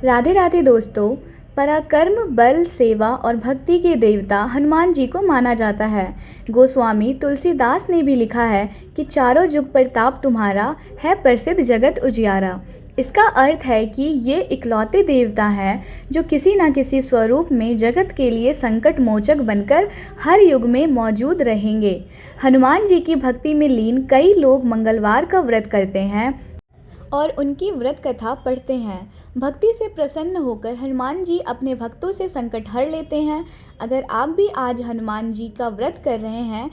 राधे राधे दोस्तों। पराक्रम, बल, सेवा और भक्ति के देवता हनुमान जी को माना जाता है। गोस्वामी तुलसीदास ने भी लिखा है कि चारों जुग प्रताप तुम्हारा, है प्रसिद्ध जगत उजियारा। इसका अर्थ है कि ये इकलौते देवता हैं जो किसी न किसी स्वरूप में जगत के लिए संकट मोचक बनकर हर युग में मौजूद रहेंगे। हनुमान जी की भक्ति में लीन कई लोग मंगलवार का व्रत करते हैं और उनकी व्रत कथा पढ़ते हैं। भक्ति से प्रसन्न होकर हनुमान जी अपने भक्तों से संकट हर लेते हैं। अगर आप भी आज हनुमान जी का व्रत कर रहे हैं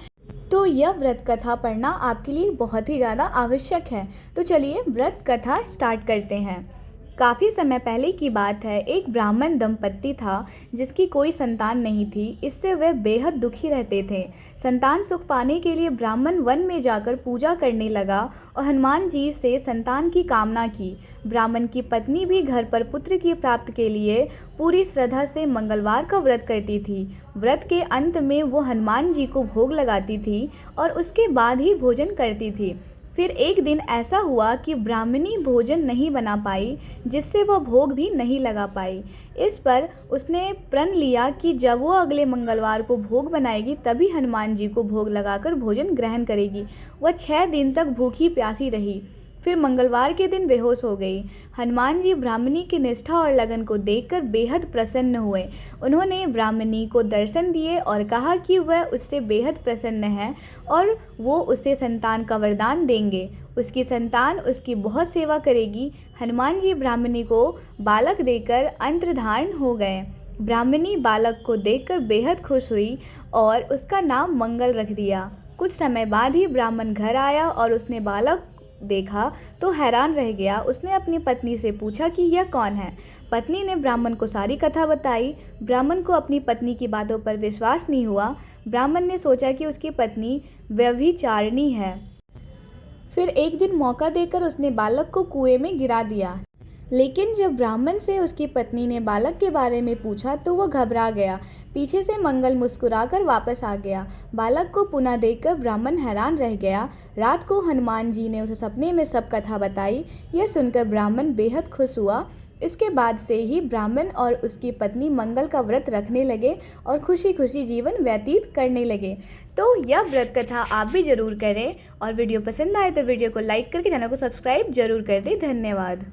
तो यह व्रत कथा पढ़ना आपके लिए बहुत ही ज़्यादा आवश्यक है। तो चलिए व्रत कथा स्टार्ट करते हैं। काफ़ी समय पहले की बात है। एक ब्राह्मण दंपत्ति था जिसकी कोई संतान नहीं थी। इससे वह बेहद दुखी रहते थे। संतान सुख पाने के लिए ब्राह्मण वन में जाकर पूजा करने लगा और हनुमान जी से संतान की कामना की। ब्राह्मण की पत्नी भी घर पर पुत्र की प्राप्ति के लिए पूरी श्रद्धा से मंगलवार का व्रत करती थी। व्रत के अंत में वो हनुमान जी को भोग लगाती थी और उसके बाद ही भोजन करती थी। फिर एक दिन ऐसा हुआ कि ब्राह्मणी भोजन नहीं बना पाई, जिससे वह भोग भी नहीं लगा पाई। इस पर उसने प्रण लिया कि जब वो अगले मंगलवार को भोग बनाएगी तभी हनुमान जी को भोग लगाकर भोजन ग्रहण करेगी। वह 6 दिन तक भूखी प्यासी रही, फिर मंगलवार के दिन बेहोश हो गई। हनुमान जी ब्राह्मणी की निष्ठा और लगन को देखकर बेहद प्रसन्न हुए। उन्होंने ब्राह्मणी को दर्शन दिए और कहा कि वह उससे बेहद प्रसन्न है और वो उसे संतान का वरदान देंगे। उसकी संतान उसकी बहुत सेवा करेगी। हनुमान जी ब्राह्मणी को बालक देकर अंतर्धान हो गए। ब्राह्मणी बालक को देखकर बेहद खुश हुई और उसका नाम मंगल रख दिया। कुछ समय बाद ही ब्राह्मण घर आया और उसने बालक देखा तो हैरान रह गया। उसने अपनी पत्नी से पूछा कि यह कौन है। पत्नी ने ब्राह्मण को सारी कथा बताई। ब्राह्मण को अपनी पत्नी की बातों पर विश्वास नहीं हुआ। ब्राह्मण ने सोचा कि उसकी पत्नी व्यभिचारिणी है। फिर एक दिन मौका देकर उसने बालक को कुएं में गिरा दिया। लेकिन जब ब्राह्मण से उसकी पत्नी ने बालक के बारे में पूछा तो वह घबरा गया। पीछे से मंगल मुस्कुराकर वापस आ गया। बालक को पुनः देखकर ब्राह्मण हैरान रह गया। रात को हनुमान जी ने उसे सपने में सब कथा बताई। यह सुनकर ब्राह्मण बेहद खुश हुआ। इसके बाद से ही ब्राह्मण और उसकी पत्नी मंगल का व्रत रखने लगे और खुशी खुशी जीवन व्यतीत करने लगे। तो यह व्रत कथा आप भी ज़रूर करें और वीडियो पसंद आए तो वीडियो को लाइक करके चैनल को सब्सक्राइब जरूर कर दें। धन्यवाद।